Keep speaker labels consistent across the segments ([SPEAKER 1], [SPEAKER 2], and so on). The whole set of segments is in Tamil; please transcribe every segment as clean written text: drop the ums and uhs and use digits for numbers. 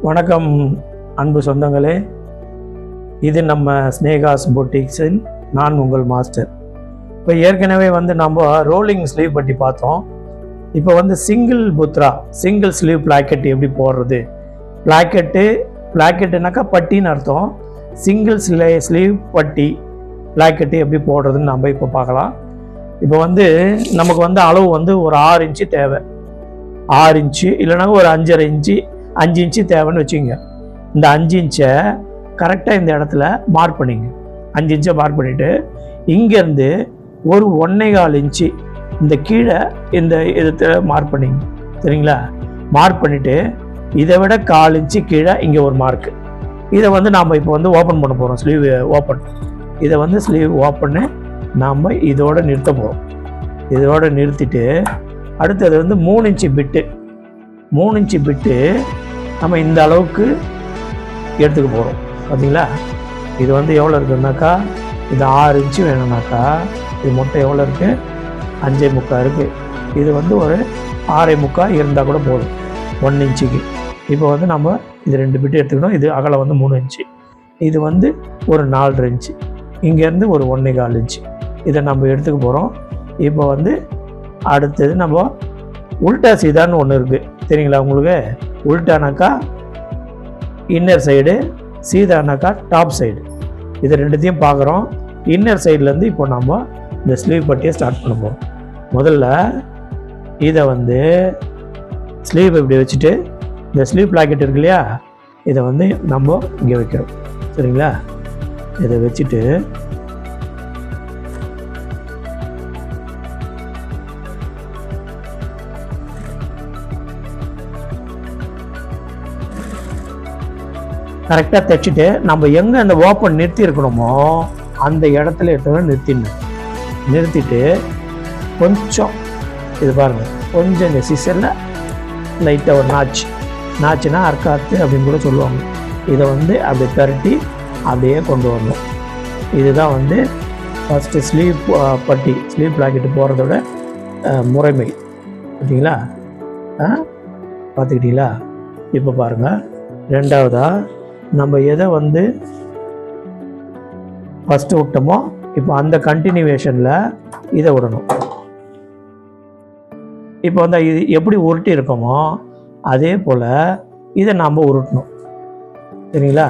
[SPEAKER 1] வணக்கம் அன்பு சொந்தங்களே, இது நம்ம ஸ்னேகாஸ் பொட்டிக்ஸின் நான் உங்கள் மாஸ்டர். இப்போ ஏற்கனவே நம்ம ரோலிங் ஸ்லீவ் பற்றி பார்த்தோம். இப்போ சிங்கிள் புத்ரா, சிங்கிள் ஸ்லீவ் பிளாக்கெட் எப்படி போடுறது, பிளாக்கெட்டுனாக்கா பட்டின்னு அர்த்தம். சிங்கிள் ஸ்லீவ் பட்டி பிளாக்கெட்டு எப்படி போடுறதுன்னு நம்ம இப்போ பார்க்கலாம். இப்போ நமக்கு அளவு ஒரு 6 இன்ச்சு தேவை. 6 இன்ச்சு இல்லைனா ஒரு 5.5 இன்ச்சு 5 இன்ச்சு தேவைன்னு வச்சுக்கோங்க. இந்த 5 இன்ச்சை கரெக்டாக இந்த இடத்துல மார்க் பண்ணிங்க. 5 இன்ச்சை மார்க் பண்ணிவிட்டு இங்கேருந்து ஒரு 1.25 இன்ச்சு இந்த கீழே இந்த இதை மார்க் பண்ணிங்க. சரிங்களா? மார்க் பண்ணிவிட்டு இதை விட 1/4 இன்ச்சு கீழே இங்கே ஒரு மார்க்கு. இதை நாம் இப்போ ஓப்பன் பண்ண போகிறோம். Sleeve open. இதை ஸ்லீவ் ஓப்பன்னு நாம் இதோடு நிறுத்த போகிறோம். இதோடு நிறுத்திட்டு அடுத்தது 3 இன்ச்சு பிட்டு. 3 இன்ச்சு பிட்டு நம்ம இந்த அளவுக்கு எடுத்துக்க போகிறோம். பார்த்தீங்களா? இது எவ்வளோ இருக்குதுனாக்கா, இது 6 இன்ச்சு வேணும்னாக்கா இது மொத்தம் எவ்வளோ இருக்குது? 5.25 இருக்குது. இது ஒரு 6.25 இருந்தால் கூட போதும் 1 இன்ச்சுக்கு. இப்போ நம்ம இது 2 பிட்டு எடுத்துக்கணும். இது அகலம் 3 இன்ச்சு. இது ஒரு 4.5 இன்ச்சு. இங்கேருந்து ஒரு 1.25 இன்ச்சு. இதை நம்ம எடுத்துக்க போகிறோம். இப்போ அடுத்தது நம்ம உல்டா சீதான்னு ஒன்று இருக்குது. தெரியுங்களா உங்களுக்கு? உல்டானாக்கா இன்னர் சைடு, சீதானாக்கா டாப் சைடு. இது ரெண்டுத்தையும் பார்க்குறோம். இன்னர் சைட்லேருந்து இப்போ நம்ம இந்த ஸ்லீவ் பட்டியை ஸ்டார்ட் பண்ண போகிறோம். முதல்ல இதை ஸ்லீவ் இப்படி வச்சுட்டு இந்த ஸ்லீவ் பிளாக்கெட் இருக்கு இல்லையா, இதை நம்ம இங்கே வைக்கிறோம். சரிங்களா? இதை வச்சுட்டு கரெக்டாக தைச்சிட்டு நம்ம எங்கே அந்த ஓப்பன் நிறுத்தி இருக்கணுமோ அந்த இடத்துல எடுத்து நிறுத்திட்டு கொஞ்சம் இது பாருங்கள், கொஞ்சம் இந்த சிசரில் லைட்டாக ஒரு நாச்சுனா அர்க்காத்து அப்படின்னு கூட சொல்லுவாங்க. இதை அப்படி பரட்டி அப்படியே கொண்டு வரணும். இதுதான் ஃபஸ்ட்டு ஸ்லீவ் பட்டி, ஸ்லீவ் பிளாக்கெட்டு போகிறதோட முறைமை. பார்த்தீங்களா? பார்த்துக்கிட்டீங்களா? இப்போ பாருங்கள், ரெண்டாவதாக நம்ம எதை ஃபஸ்ட்டு விட்டோமோ இப்போ அந்த கண்டினியூவேஷனில் இதை விடணும். இப்போ இது எப்படி உருட்டி இருக்கோமோ அதே போல் இதை நாம் உருட்டணும். சரிங்களா?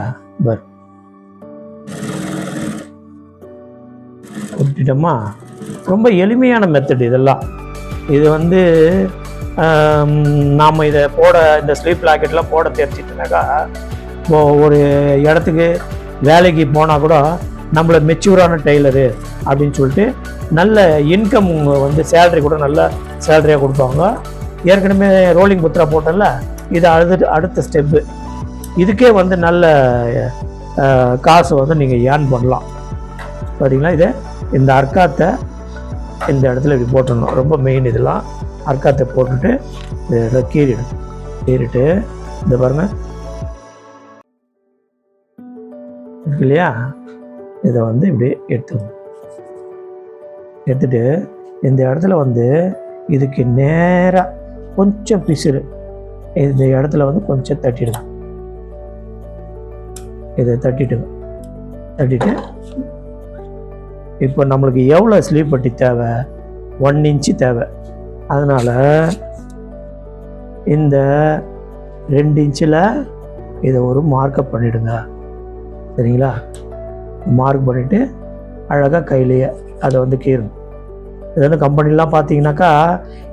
[SPEAKER 1] உருட்டிட்டோமா? ரொம்ப எளிமையான மெத்தட் இதெல்லாம். இது நாம் இதை இந்த ஸ்லீவ் பிளாக்கெட்லாம் போட தெரிஞ்சிட்டுனாக்கா ஒரு இடத்துக்கு வேலைக்கு போனால் கூட நம்மளை மெச்சூரான டெய்லரு அப்படின்னு சொல்லிட்டு நல்ல இன்கம் சேலரி கூட நல்ல சேலரியாக கொடுப்பாங்க. ஏற்கனவே ரோலிங் புத்ரா போட்டல, இது அடுத்த ஸ்டெப்பு. இதுக்கே நல்ல காசு நீங்கள் ஏர்ன் பண்ணலாம். பார்த்தீங்களா? இதை இந்த அர்க்காத்தை இந்த இடத்துல இப்படி போட்டுடணும். ரொம்ப மெயின் இதெல்லாம். அர்க்காத்தை போட்டுட்டு இதை கீறிட்டு இந்த பாருங்கள் இருக்கு இல்லையா, இதை இப்படி எடுத்துட்டு இந்த இடத்துல இதுக்கு நேராக கொஞ்சம் பிசுறு இந்த இடத்துல கொஞ்சம் தட்டிடுங்க. இதை தட்டிட்டு இப்போ நம்மளுக்கு எவ்வளோ ஸ்லீவ் பட்டி தேவை? 1 இன்ச்சு தேவை. அதனால் இந்த 2 இன்ச்சில் இதை ஒரு மார்க்கப் பண்ணிவிடுங்க. சரிங்களா? மார்க் பண்ணிவிட்டு அழகாக கையிலேயே அதை கீறணும். இது கம்பெனிலாம் பார்த்தீங்கன்னாக்கா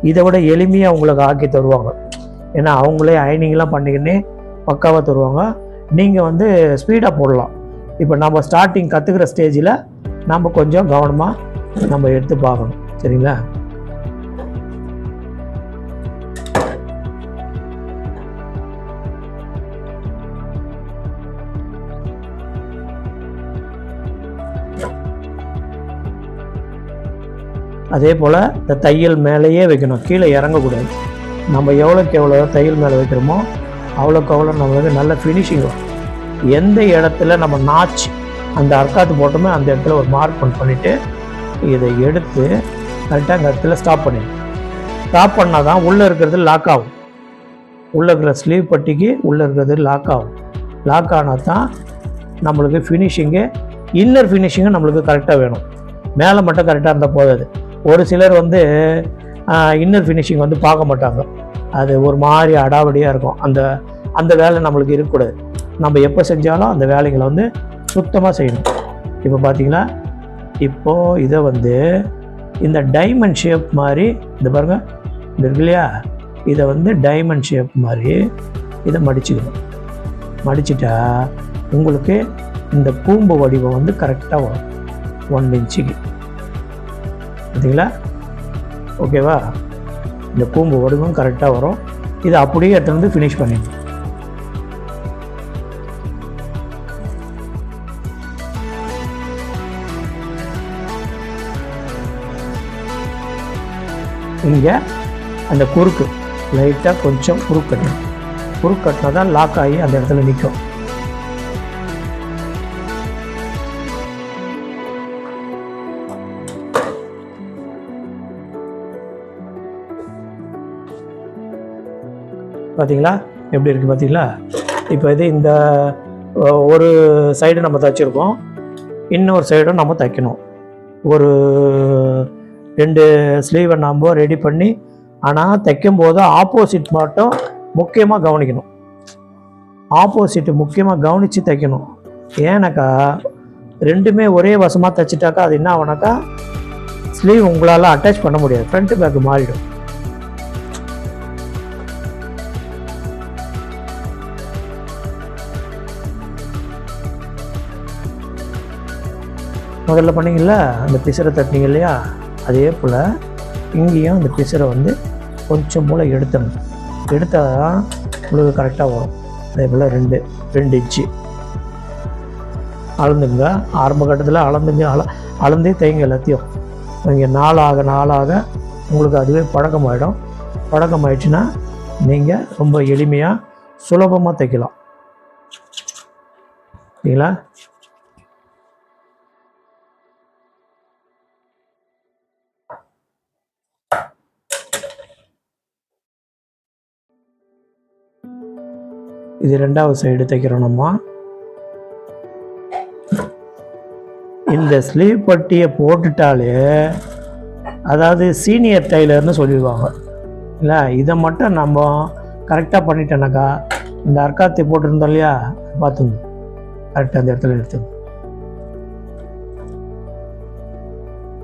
[SPEAKER 1] இதை விட எளிமையாக உங்களுக்கு ஆக்கி தருவாங்க. ஏன்னா அவங்களே அயனிங்லாம் பண்ணிக்கின்னே பக்காவாக தருவாங்க. நீங்கள் ஸ்பீடாக போடலாம். இப்போ நம்ம ஸ்டார்டிங் கற்றுக்கிற ஸ்டேஜில் நம்ம கொஞ்சம் கவனமாக நம்ம எடுத்து பார்க்கணும். சரிங்களா? அதே போல் இந்த தையல் மேலேயே வைக்கணும், கீழே இறங்கக்கூடாது. நம்ம எவ்வளோக்கு எவ்வளோ தையல் மேலே வைக்கிறோமோ அவ்வளோக்கு அவ்வளோ நம்மளுக்கு நல்ல ஃபினிஷிங் வரும். எந்த இடத்துல நம்ம நாச் அந்த அர்க்காத்து போட்டோமோ அந்த இடத்துல ஒரு மார்க் பண்ணிவிட்டு இதை எடுத்து கரெக்டாக அந்த இடத்துல ஸ்டாப் பண்ணால் தான் உள்ளே இருக்கிறது லாக் ஆகும். உள்ளே இருக்கிற ஸ்லீவ் பட்டிக்கு உள்ளே இருக்கிறது லாக் ஆகும். லாக் ஆனால் தான் நம்மளுக்கு ஃபினிஷிங்கு, இன்னர் ஃபினிஷிங்கும் நம்மளுக்கு கரெக்டாக வேணும். மேலே மட்டும் கரெக்டாக இருந்தால் போதாது. ஒரு சிலர் வந்து இன்னர் ஃபினிஷிங் வந்து பார்க்க மாட்டாங்க. அது ஒரு மாதிரி அடாவடியாக இருக்கும். அந்த வேலை நம்மளுக்கு இருக்கக்கூடாது. நம்ம எப்போ செஞ்சாலும் அந்த வேலைகளை வந்து சுத்தமாக செய்யணும். இப்போ பார்த்தீங்களா, இப்போது இதை வந்து இந்த டைமண்ட் ஷேப் மாதிரி இந்த பாருங்கள் இருக்கு இல்லையா, இதை வந்து டைமண்ட் ஷேப் மாதிரி இதை மடிச்சுக்கணும். மடிச்சிட்டா உங்களுக்கு இந்த கூம்பு வடிவம் வந்து கரெக்டாக வரும் 1 இன்ச்சுக்கு. பார்த்தீங்களா? ஓகேவா? இந்த கூம்பு வடிவம் கரெக்டாக வரும். இதை அப்படியே எடுத்து வந்து ஃபினிஷ் பண்ணிடணும். இங்கே அந்த குறுக்கு லைட்டாக கொஞ்சம் குறுக்கட்டணும். குறுக்கட்டினா தான் லாக் ஆகி அந்த இடத்துல நிற்கும். பார்த்தீங்களா எப்படி இருக்குது? பார்த்தீங்களா? இப்போ இது இந்த ஒரு சைடு நம்ம தைச்சிருக்கோம், இன்னொரு சைடும் நம்ம தைக்கணும். ஒரு 2 ஸ்லீவை நம்ம ரெடி பண்ணி, ஆனால் தைக்கும்போது ஆப்போசிட் மட்டும் முக்கியமாக கவனிக்கணும். ஆப்போசிட்டு முக்கியமாக கவனித்து தைக்கணும். ஏன்னாக்கா ரெண்டுமே ஒரே வசமாக தைச்சிட்டாக்கா அது என்ன ஆகுனாக்கா ஸ்லீவ் உங்களால் அட்டாச் பண்ண முடியாது, ஃப்ரண்ட் பேக் மாறிடும். முதல்ல பண்ணிங்களா அந்த பிசரை தட்டினீங்க இல்லையா, அதே போல் இங்கேயும் அந்த பிசரை வந்து கொஞ்சம் போல் எடுத்துடணும். எடுத்தால் தான் உங்களுக்கு கரெக்டாக வரும். அதே போல் 2 இன்ச்சு அளந்துங்க. ஆரம்ப கட்டத்தில் அளந்தே தைங்க எல்லாத்தையும். இங்கே நாளாக உங்களுக்கு அதுவே பழக்கமாகிடும். பழக்கமாயிடுச்சுன்னா நீங்கள் ரொம்ப எளிமையாக சுலபமாக தைக்கலாம். சரிங்களா? இது 2வது சைடு தைக்கிறோம் நம்ம. இந்த ஸ்லீவ் பட்டியை போட்டுட்டாலே, அதாவது சீனியர் டைலர்னு சொல்லிடுவாங்க இல்லை. இதை மட்டும் நம்ம கரெக்டாக பண்ணிட்டோன்னாக்கா, இந்த அர்க்காத்தி போட்டிருந்தோம் இல்லையா, பார்த்துங்க கரெக்டாக அந்த இடத்துல எடுத்துங்க.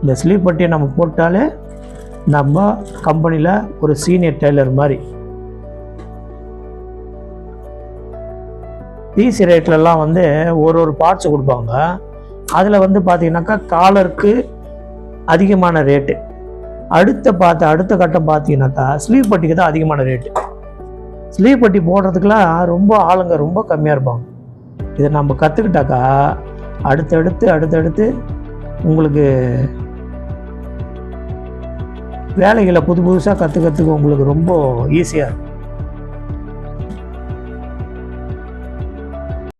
[SPEAKER 1] இந்த ஸ்லீவ் பட்டியை நம்ம போட்டாலே நம்ம கம்பெனியில் ஒரு சீனியர் டைலர் மாதிரி. பிசி ரேட்லலாம் வந்து ஒரு பார்ட்ஸ் கொடுப்பாங்க. அதில் வந்து பார்த்தீங்கன்னாக்கா காலருக்கு அதிகமான ரேட்டு. அடுத்த கட்டம் பார்த்தீங்கன்னாக்கா ஸ்லீவ் பட்டிக்கு தான் அதிகமான ரேட்டு. ஸ்லீவ் பட்டி போடுறதுக்கெலாம் ரொம்ப ஆளுங்க ரொம்ப கம்மியாக இருப்பாங்க. இதை நம்ம கற்றுக்கிட்டாக்கா அடுத்தடுத்து உங்களுக்கு வேலைகளை புதுசாக கற்றுக்கிறதுக்கு உங்களுக்கு ரொம்ப ஈஸியாக இருக்கும்.